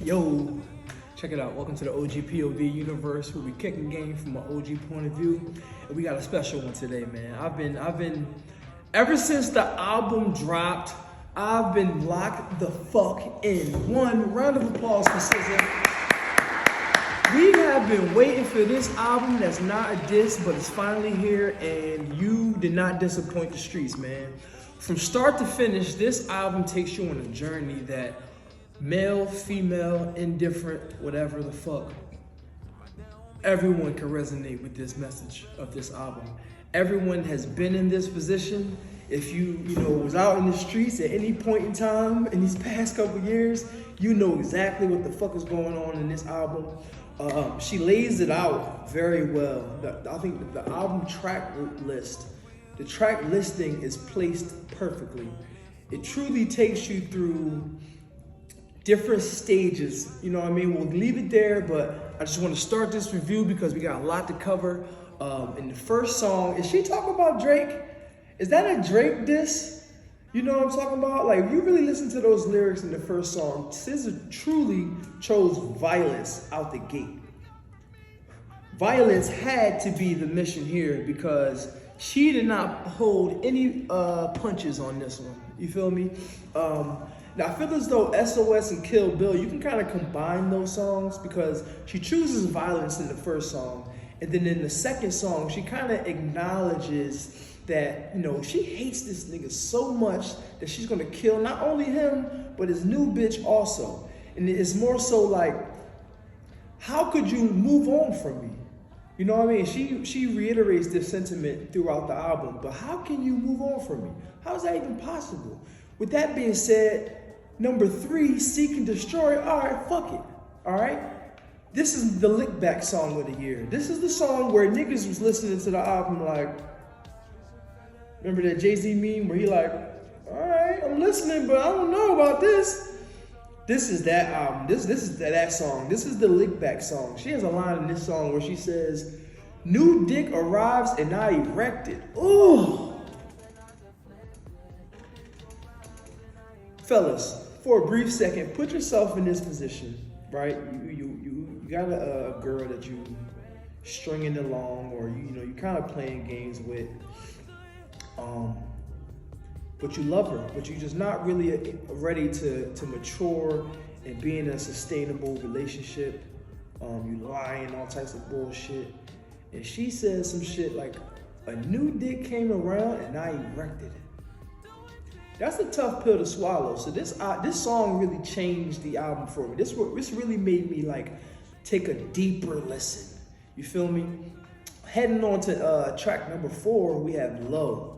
Yo, check it out. Welcome to the OGPOV universe where we kicking game from an OG point of view. And we got a special one today, man. I've been, ever since the album dropped, I've been locked the fuck in. One round of applause for SZA. We have been waiting for this album that's not a diss, but it's finally here, and you did not disappoint the streets, man. From start to finish, this album takes you on a journey that male, female, indifferent, whatever the fuck, everyone can resonate with this message of this album. Everyone has been in this position. If you was out in the streets at any point in time in these past couple years, you know exactly what the fuck is going on in this album. She lays it out very well. I think the album track list, the track listing is placed perfectly. It truly takes you through different stages, you know what I mean? We'll leave it there, but I just want to start this review because we got a lot to cover. In the first song, is she talking about Drake? Is that a Drake diss? You know what I'm talking about? Like, if you really listen to those lyrics in the first song, SZA truly chose violence out the gate. Violence had to be the mission here because she did not hold any punches on this one. You feel me? Now, I feel as though SOS and Kill Bill, you can kind of combine those songs because she chooses violence in the first song. And then in the second song, she kind of acknowledges that, she hates this nigga so much that she's gonna kill not only him, but his new bitch also. And it's more so like, how could you move on from me? You know what I mean? She reiterates this sentiment throughout the album, but how can you move on from me? How is that even possible? With that being said, number 3, Seek and Destroy, all right, fuck it, all right? This is the lick back song of the year. This is the song where niggas was listening to the album like, remember that Jay-Z meme where he like, all right, I'm listening, but I don't know about this. This is that album. This is that song. This is the lick back song. She has a line in this song where she says, "New dick arrives and I erect it." Ooh. Fellas, for a brief second, put yourself in this position, right? You got a girl that you stringing along, or you kind of playing games with. But you love her, but you're just not really ready to mature and be in a sustainable relationship. You lying, all types of bullshit. And she says some shit like, "A new dick came around and I erected it." That's a tough pill to swallow. So this song really changed the album for me. This really made me like take a deeper listen. You feel me? Heading on to track number 4, we have Low.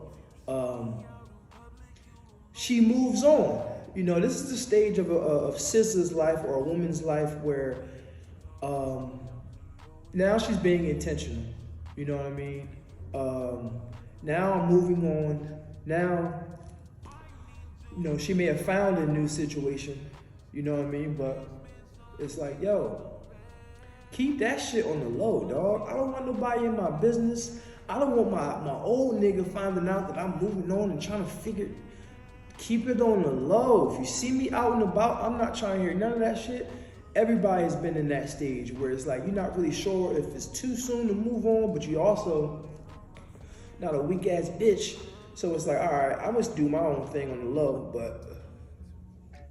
She moves on. This is the stage of SZA's life or a woman's life where now she's being intentional. You know what I mean? Now I'm moving on. Now, she may have found a new situation. You know what I mean? But it's like, yo, keep that shit on the low, dog. I don't want nobody in my business. I don't want my old nigga finding out that I'm moving on and trying to keep it on the low. If you see me out and about, I'm not trying to hear none of that shit. Everybody's been in that stage where it's like, you're not really sure if it's too soon to move on, but you also not a weak ass bitch. So it's like, all right, I must do my own thing on the low, but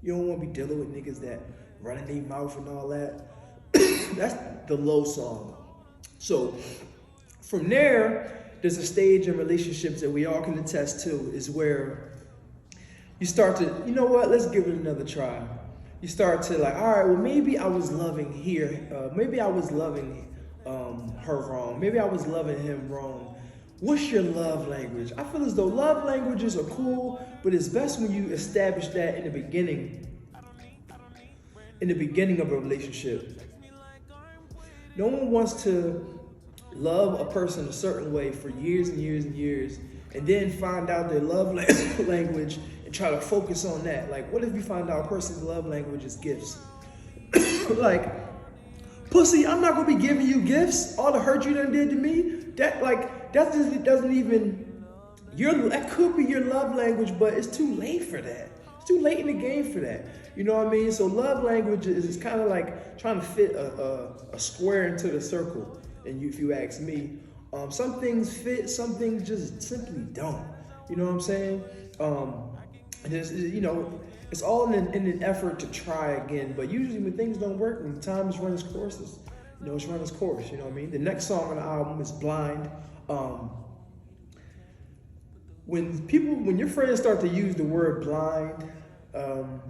you don't want to be dealing with niggas that running their mouth and all that. That's the low song. So from there's a stage in relationships that we all can attest to, is where you start to, let's give it another try. You start to like, all right, well, maybe I was loving here. Maybe I was loving her wrong. Maybe I was loving him wrong. What's your love language? I feel as though love languages are cool, but it's best when you establish that in the beginning of a relationship. No one wants to love a person a certain way for years and years and years, and then find out their love language and try to focus on that. Like, what if you find out a person's love language is gifts? Like, pussy, I'm not gonna be giving you gifts. All the hurt you done did to me, that doesn't even, that could be your love language, but it's too late for that. It's too late in the game for that. You know what I mean? So love language is kind of like trying to fit a square into the circle. And if you ask me, some things fit, some things just simply don't. You know what I'm saying? It's all in an effort to try again. But usually when things don't work, when time is run its courses, it's run its course. You know what I mean? The next song on the album is Blind. When your friends start to use the word blind,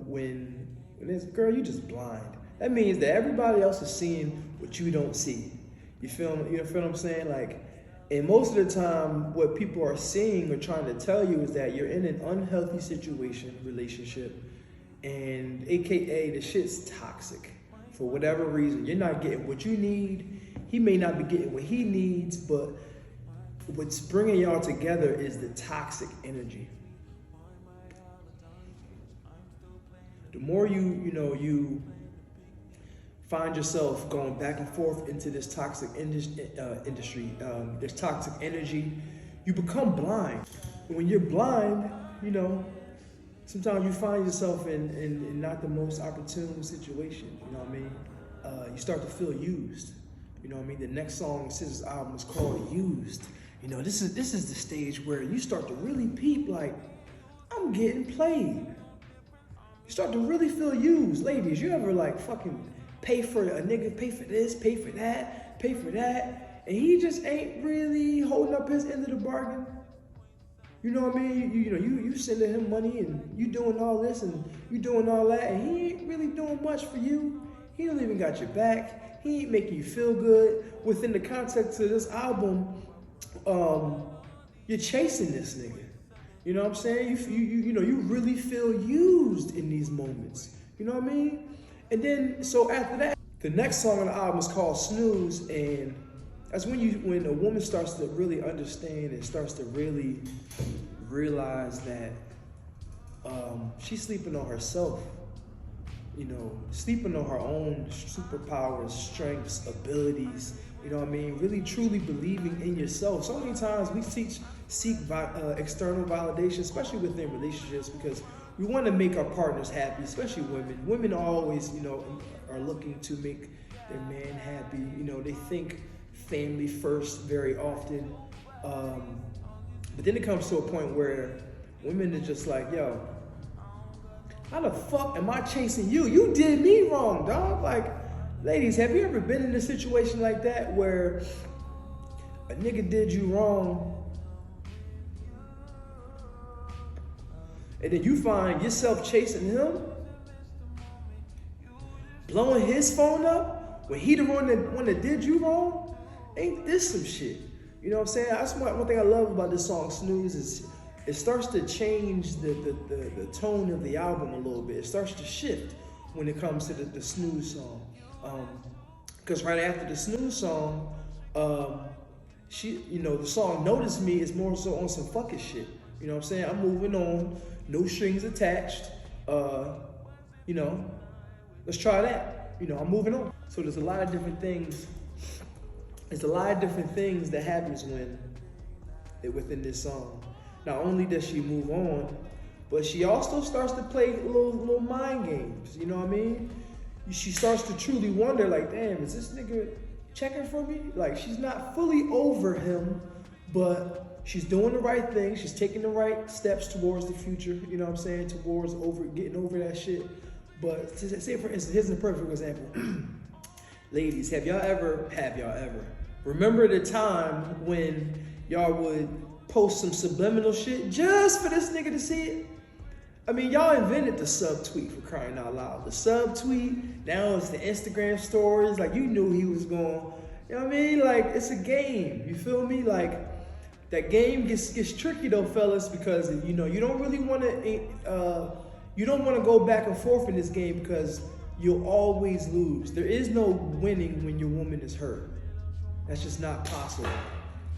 when it's, girl, you just blind. That means that everybody else is seeing what you don't see. You feel what I'm saying? Like, and most of the time, what people are seeing or trying to tell you is that you're in an unhealthy relationship, and AKA the shit's toxic. For whatever reason, you're not getting what you need. He may not be getting what he needs, but what's bringing y'all together is the toxic energy. The more you find yourself going back and forth into this toxic industry, this toxic energy, you become blind. And when you're blind, sometimes you find yourself in not the most opportune situation. You know what I mean? You start to feel used. You know what I mean? The next song in SZA's album is called Used. This is the stage where you start to really peep, like, I'm getting played. You start to really feel used. Ladies, you ever like fucking pay for a nigga, pay for this, pay for that, and he just ain't really holding up his end of the bargain? You know what I mean? You sending him money and you doing all this and you doing all that, and he ain't really doing much for you. He don't even got your back. He ain't making you feel good. Within the context of this album, you're chasing this nigga. You know what I'm saying? You really feel used in these moments. You know what I mean? And then, so after that, the next song on the album is called Snooze, and that's when a woman starts to really understand and starts to really realize that she's sleeping on herself. Sleeping on her own superpowers, strengths, abilities. You know what I mean? Really, truly believing in yourself. So many times we seek external validation, especially within relationships, because we want to make our partners happy, especially women. Women always, are looking to make their man happy. They think family first very often. But then it comes to a point where women are just like, yo, how the fuck am I chasing you? You did me wrong, dog. Like, ladies, have you ever been in a situation like that where a nigga did you wrong, and then you find yourself chasing him, blowing his phone up when he the one that did you wrong? Ain't this some shit? You know what I'm saying? That's one thing I love about this song, Snooze, is it starts to change the tone of the album a little bit. It starts to shift when it comes to the Snooze song. Because right after the Snooze song, the song Notice Me is more so on some fucking shit. You know what I'm saying? I'm moving on, no strings attached. Let's try that. I'm moving on. So there's a lot of different things. There's a lot of different things that happens within this song. Not only does she move on, but she also starts to play little mind games. You know what I mean? She starts to truly wonder, like, damn, is this nigga checking for me? Like, she's not fully over him, but she's doing the right thing. She's taking the right steps towards the future. You know what I'm saying? Towards getting over that shit. But say, for instance, here's a perfect example. Ladies, have y'all ever remember the time when y'all would post some subliminal shit just for this nigga to see it? I mean, y'all invented the subtweet, for crying out loud. The subtweet, now it's the Instagram stories. Like, you knew he was going, you know what I mean? Like, it's a game, you feel me? Like, that game gets tricky though, fellas, because you don't really want to, you don't want to go back and forth in this game because you'll always lose. There is no winning when your woman is hurt. That's just not possible.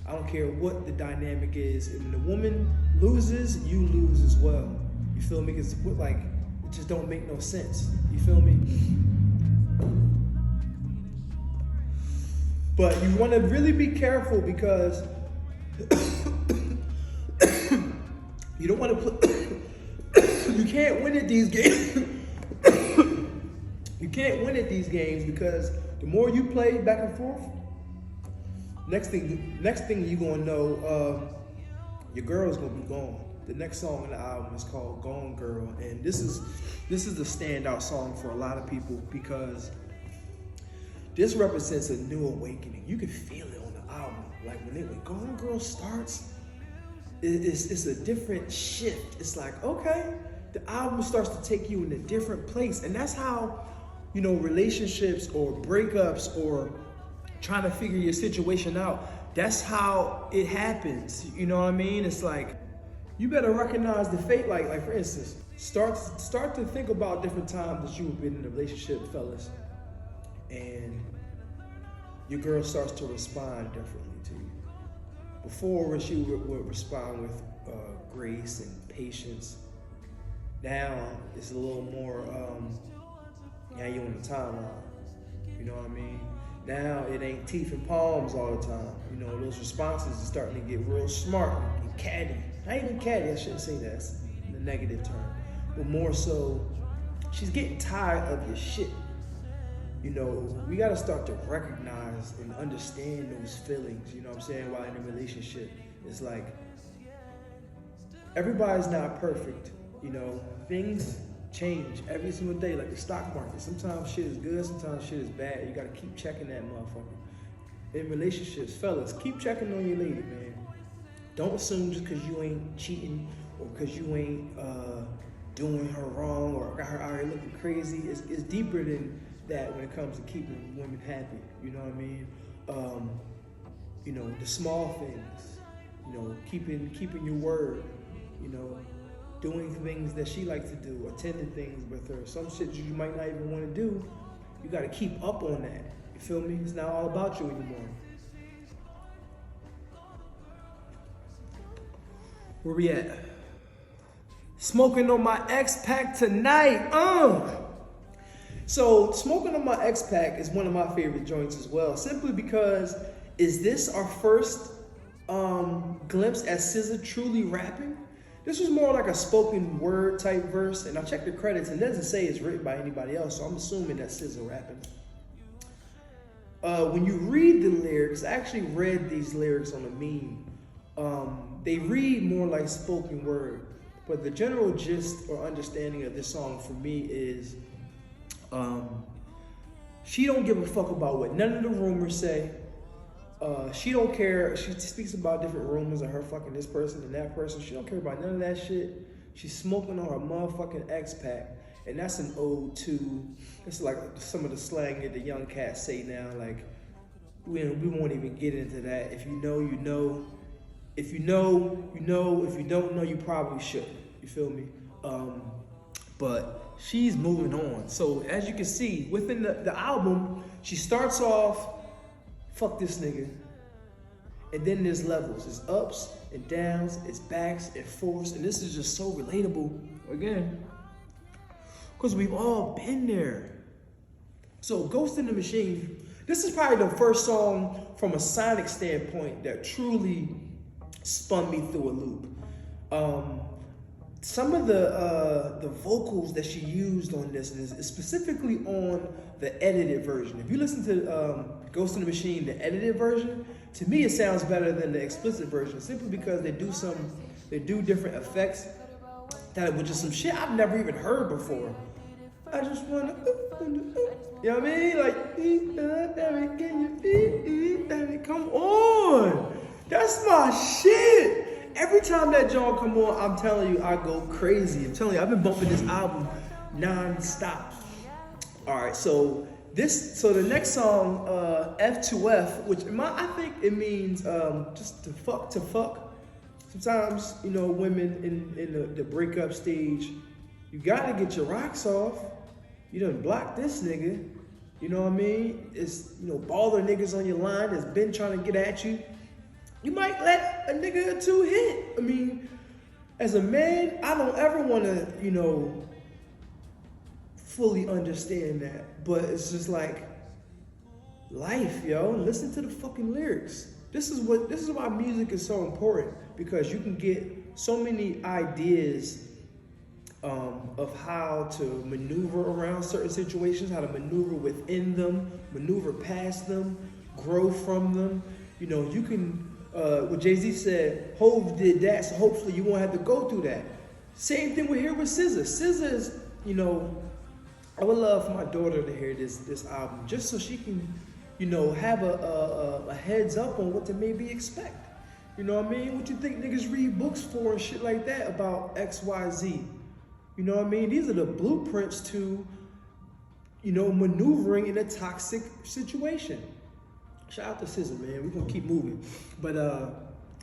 I don't care what the dynamic is. When the woman loses, you lose as well. You feel me? Because it just don't make no sense. You feel me? But you want to really be careful because you don't want to put you can't win at these games. You can't win at these games because the more you play back and forth, next thing you're gonna know, your girl's gonna be gone. The next song in the album is called Gone Girl, and this is the standout song for a lot of people because this represents a new awakening. You can feel it on the album. Like when Gone Girl starts, it's a different shift. It's like, okay, the album starts to take you in a different place. And that's how, you know, relationships or breakups or trying to figure your situation out, that's how it happens. You know what I mean? It's like, you better recognize the fate. Like for instance, start to think about different times that you've been in a relationship, fellas, and your girl starts to respond differently to you. Before, she would respond with grace and patience. Now it's a little more, yeah, you on the timeline. You know what I mean? Now it ain't teeth and palms all the time. You know, those responses are starting to get real smart and catty. Not even catty, I shouldn't say that. That's the negative term. But more so, she's getting tired of your shit. You know, we gotta start to recognize and understand those feelings, you know what I'm saying, while in a relationship. It's like, everybody's not perfect, you know, things change every single day, like the stock market. Sometimes shit is good, sometimes shit is bad. You gotta keep checking that motherfucker. In relationships, fellas, keep checking on your lady, man. Don't assume just because you ain't cheating or because you ain't doing her wrong or got her out here looking crazy. It's deeper than that when it comes to keeping women happy. You know what I mean? You know, the small things, you know, keeping your word, you know, doing things that she likes to do, attending things with her. Some shit you might not even want to do, you got to keep up on that. You feel me? It's not all about you anymore. Where we at? Smoking on my X-Pack tonight. So smoking on my X-Pack is one of my favorite joints as well, simply because is this our first glimpse at SZA truly rapping? This was more like a spoken word type verse, and I checked the credits and it doesn't say it's written by anybody else, so I'm assuming that's SZA rapping. When you read the lyrics, I actually read these lyrics on a meme. They read more like spoken word, but the general gist or understanding of this song for me is she don't give a fuck about what none of the rumors say. She don't care. She speaks about different rumors of her fucking this person and that person. She don't care about none of that shit. She's smoking on her motherfucking X-Pack. And that's an ode to, it's like some of the slang that the young cats say now. Like, we won't even get into that. If you know, you know. If you know, you know. If you don't know, you probably should. You feel me? But she's moving on. So as you can see, within the album, she starts off, fuck this nigga. And then there's levels. It's ups and downs, it's backs and forths. And this is just so relatable, again, because we've all been there. So Ghost in the Machine, this is probably the first song from a sonic standpoint that truly spun me through a loop. Some of the vocals that she used on this is specifically on the edited version. If you listen to Ghost in the Machine, the edited version, to me it sounds better than the explicit version, simply because they do different effects that was just some shit I've never even heard before. I just wanna, you know what I mean? Like, come on, that's my shit. Every time that joint come on, I'm telling you, I go crazy. I'm telling you, I've been bumping this album non-stop. All right, so the next song, F2F, which I think it means just to fuck. Sometimes, you know, women in the breakup stage, you gotta get your rocks off. You done block this nigga. You know what I mean? It's, you know, baller niggas on your line that's been trying to get at you. You might let a nigga or two hit. I mean, as a man, I don't ever want to, you know, fully understand that. But it's just like life, yo. Listen to the fucking lyrics. This is why music is so important, because you can get so many ideas of how to maneuver around certain situations, how to maneuver within them, maneuver past them, grow from them. You know, you can, what Jay-Z said, Hov did that, so hopefully you won't have to go through that. Same thing we're here with SZA. SZA is, you know, I would love for my daughter to hear this album just so she can, you know, have a heads up on what to maybe expect. You know what I mean? What you think niggas read books for and shit like that about X, Y, Z? You know what I mean? These are the blueprints to, you know, maneuvering in a toxic situation. Shout out to SZA, man. We're gonna keep moving. But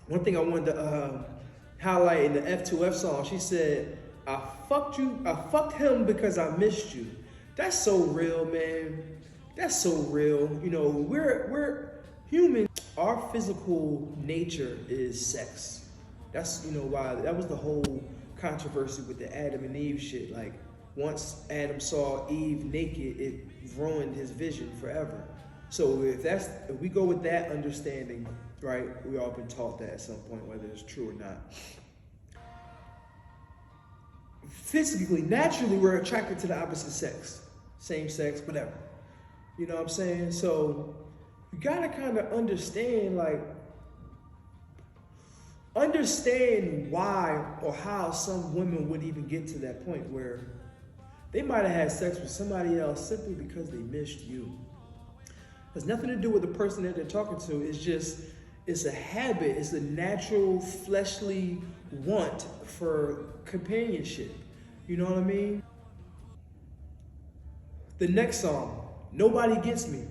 one thing I wanted to highlight in the F2F song, she said, I fucked him because I missed you. That's so real, man. That's so real. You know, we're human. Our physical nature is sex. That's, you know, why that was the whole controversy with the Adam and Eve shit. Like, once Adam saw Eve naked, it ruined his vision forever. So if we go with that understanding, right, we all been taught that at some point, whether it's true or not. Physically, naturally, we're attracted to the opposite sex. Same sex, whatever. You know what I'm saying? So you gotta kind of understand why or how some women would even get to that point where they might have had sex with somebody else simply because they missed you. It has nothing to do with the person that they're talking to. It's a habit. It's a natural fleshly want for companionship. You know what I mean? The next song, Nobody Gets Me.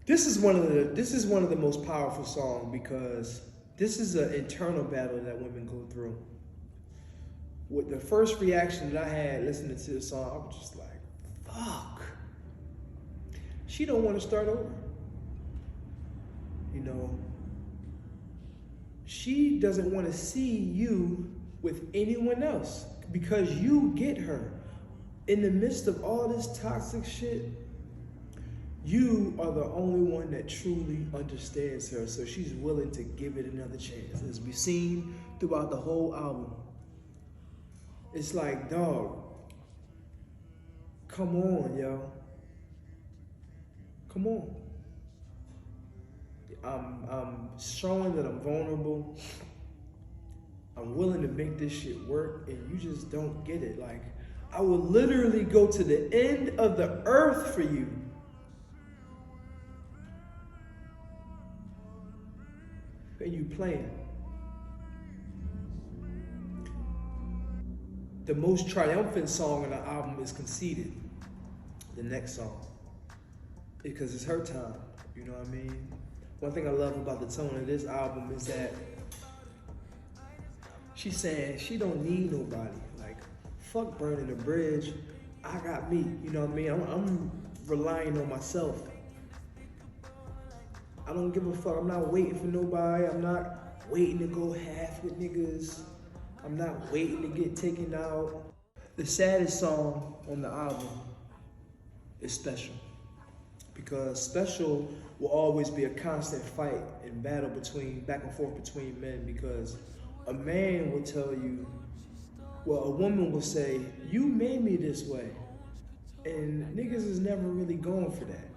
This is one of the most powerful songs because this is an internal battle that women go through. With the first reaction that I had listening to the song, I was just like, fuck. She don't want to start over. You know, she doesn't want to see you with anyone else because you get her. In the midst of all this toxic shit, you are the only one that truly understands her, so she's willing to give it another chance. As we've seen throughout the whole album, it's like, dog, come on, yo. Come on. I'm showing that I'm vulnerable. I'm willing to make this shit work, and you just don't get it. Like, I will literally go to the end of the earth for you. And you playing. The most triumphant song on the album is Conceited, the next song, because it's her time, you know what I mean? One thing I love about the tone of this album is that she's saying she don't need nobody. Like, fuck burning the bridge, I got me, you know what I mean? I'm relying on myself. I don't give a fuck, I'm not waiting for nobody, I'm not waiting to go half with niggas. I'm not waiting to get taken out. The saddest song on the album is Special. Because Special will always be a constant fight and battle back and forth between men, because a man will tell you, well, a woman will say, you made me this way. And niggas is never really going for that.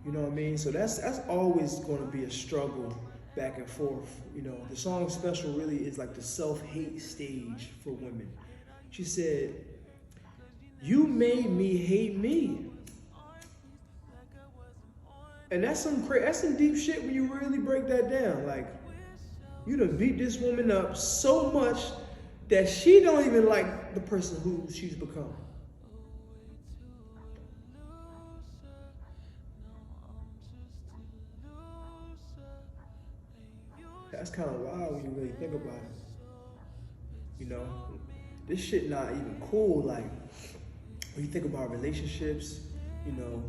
You know what I mean? So that's always gonna be a struggle back and forth. You know, the song Special really is like the self-hate stage for women. She said, you made me hate me. And that's some deep shit when you really break that down. Like, you done beat this woman up so much that she don't even like the person who she's become. That's kind of wild when you really think about it. You know, this shit not even cool. Like, when you think about relationships, you know,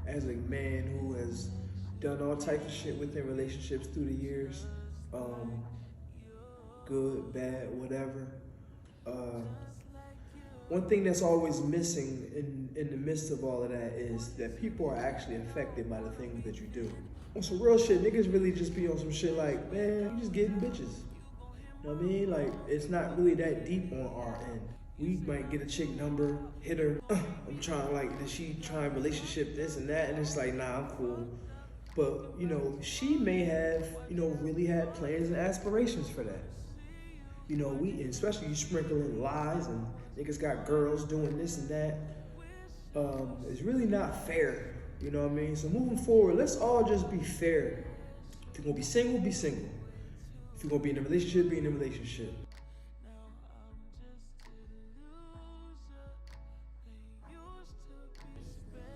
as a man who has done all types of shit within relationships through the years, good, bad, whatever. One thing that's always missing in the midst of all of that is that people are actually affected by the things that you do. On some real shit, niggas really just be on some shit like, man, you just getting bitches. You know what I mean? Like, it's not really that deep on our end. We might get a chick number, hit her. I'm trying, like, is she trying relationship, this and that? And it's like, nah, I'm cool. But, you know, she may have, you know, really had plans and aspirations for that. You know, especially you sprinkling lies and niggas got girls doing this and that. It's really not fair. You know what I mean? So moving forward, let's all just be fair. If you're gonna be single, be single. If you're gonna be in a relationship, be in a relationship.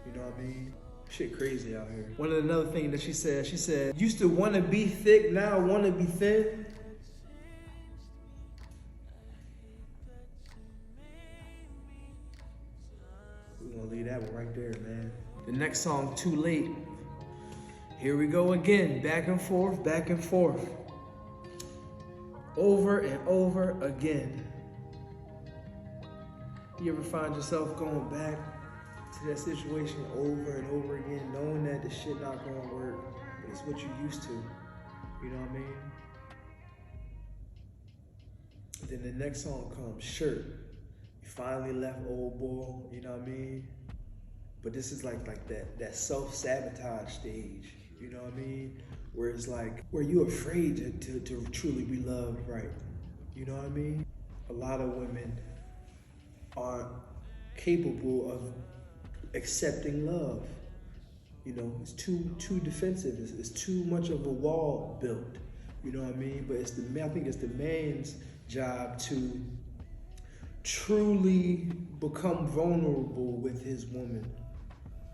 You know what I mean? Shit crazy out here. Another thing that she said, used to want to be thick, now I want to be thin. We're gonna leave that one right there, man. The next song, Too Late. Here we go again, back and forth, back and forth. Over and over again. You ever find yourself going back to that situation over and over again, knowing that the shit not gonna work, but it's what you used to, you know what I mean? And then the next song comes, Shirt. You finally left old boy, you know what I mean? But this is like that self-sabotage stage, you know what I mean? Where it's like, where you're afraid to truly be loved, right? You know what I mean? A lot of women aren't capable of accepting love. You know, it's too defensive. It's too much of a wall built. You know what I mean? But I think it's the man's job to truly become vulnerable with his woman.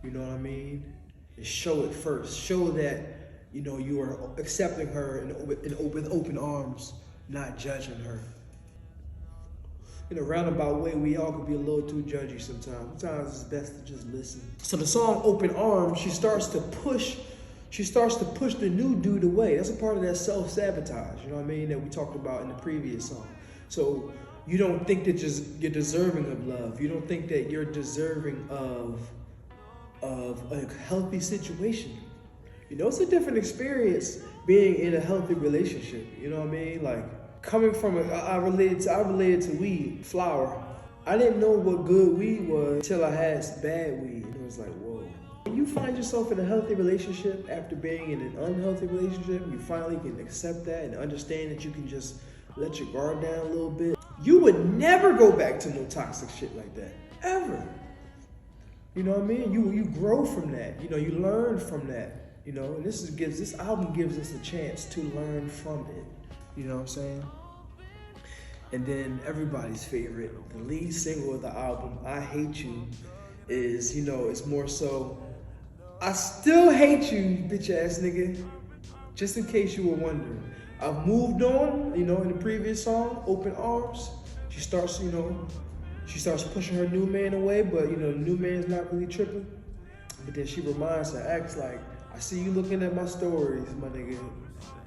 You know what I mean? And show it first. Show that, you know, you are accepting her with open arms, not judging her. In a roundabout way, we all could be a little too judgy sometimes. Sometimes it's best to just listen. So the song Open Arms, she starts to push the new dude away. That's a part of that self-sabotage, you know what I mean, that we talked about in the previous song. So you don't think that you're deserving of love. You don't think that you're deserving of a healthy situation. You know, it's a different experience being in a healthy relationship. You know what I mean? Like, coming from I related to weed, flower. I didn't know what good weed was until I had some bad weed. And it was like, whoa. When you find yourself in a healthy relationship after being in an unhealthy relationship, you finally can accept that and understand that you can just let your guard down a little bit. You would never go back to no toxic shit like that, ever. You know what I mean? You grow from that. You know, you learn from that. You know, and this album gives us a chance to learn from it. You know what I'm saying? And then everybody's favorite, the lead single of the album, I Hate You, is, you know, it's more so, I still hate you, bitch ass nigga. Just in case you were wondering. I've moved on, you know, in the previous song, Open Arms. She starts pushing her new man away, but, you know, the new man's not really tripping. But then she reminds her ex, like, I see you looking at my stories, my nigga.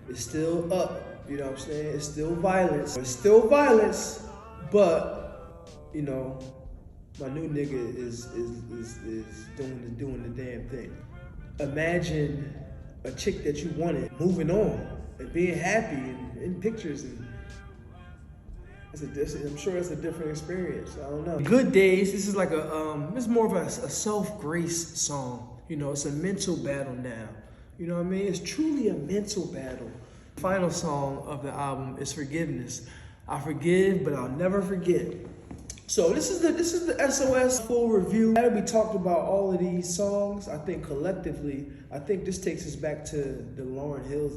It's still up, you know what I'm saying? It's still violence. It's still violence, but, you know, my new nigga is doing the damn thing. Imagine a chick that you wanted moving on and being happy and in pictures, and I'm sure it's a different experience. I don't know. Good Days. This is like it's more of a self-grace song. You know, it's a mental battle now. You know what I mean? It's truly a mental battle. Final song of the album is Forgiveness. I forgive, but I'll never forget. So this is the SOS full review. Now that we talked about all of these songs, I think collectively, this takes us back to the Lauryn Hill,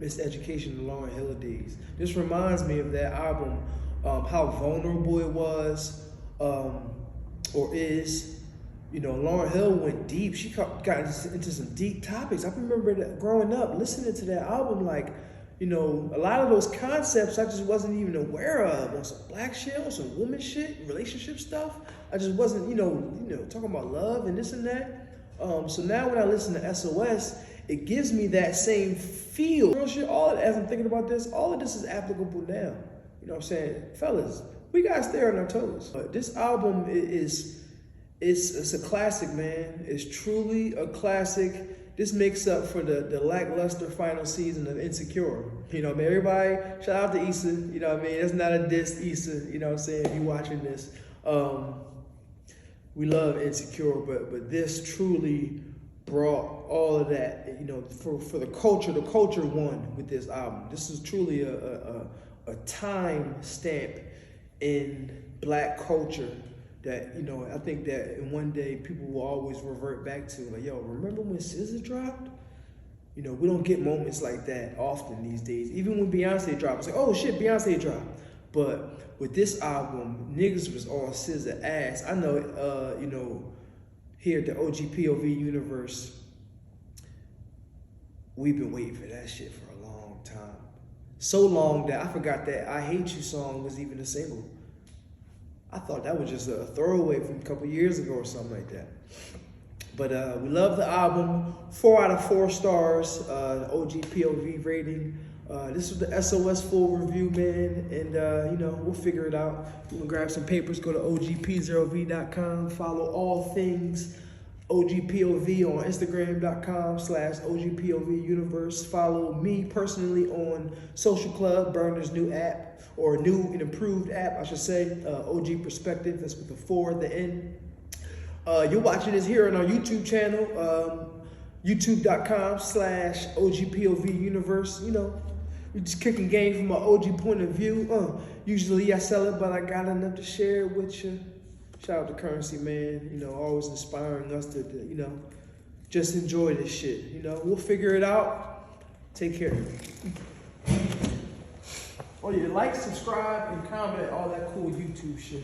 Miseducation, the Lauryn Hill days. This reminds me of that album, how vulnerable it was, or is. You know, Lauryn Hill went deep. She got into some deep topics. I remember that growing up, listening to that album, like, you know, a lot of those concepts I just wasn't even aware of. On some black shit, on some woman shit, relationship stuff. I just wasn't, you know, talking about love and this and that. So now when I listen to SOS, it gives me that same feel. Real shit, as I'm thinking about this, all of this is applicable now. You know what I'm saying? Fellas, we gotta stay on our toes. But this album it's a classic, man. It's truly a classic. this makes up for the lackluster final season of Insecure. You know what I mean? Everybody, shout out to Issa. You know what I mean? It's not a diss, Issa. You know what I'm saying? If you watching this, we love Insecure, but this truly brought all of that. You know, for the culture. The culture won with this album. This is truly a time stamp in Black culture. That, you know, I think that in one day people will always revert back to, like, yo, remember when SZA dropped? You know, we don't get moments like that often these days. Even when Beyonce dropped, it's like, oh shit, Beyonce dropped. But with this album, niggas was on SZA ass. I know, you know, here at the OGPOV universe, we've been waiting for that shit for a long time. So long that I forgot that I Hate You song was even a single. I thought that was just a throwaway from a couple years ago or something like that. But we love the album. 4 out of 4 stars, OGPOV rating. This was the SOS full review, man. And, you know, we'll figure it out. You can grab some papers, go to OGP0V.com. Follow all things OGPOV on Instagram.com/OGPOV Universe. Follow me personally on Social Club, Burner's new app. Or new and improved app, I should say, OG Perspective, that's with the 4 at the end. You're watching this here on our YouTube channel, youtube.com/OGPOV Universe. You know, we're just kicking game from an OG point of view. Usually I sell it, but I got enough to share with you. Shout out to Currency, man. You know, always inspiring us to you know, just enjoy this shit. You know, we'll figure it out. Take care. Oh yeah, like, subscribe, and comment, all that cool YouTube shit.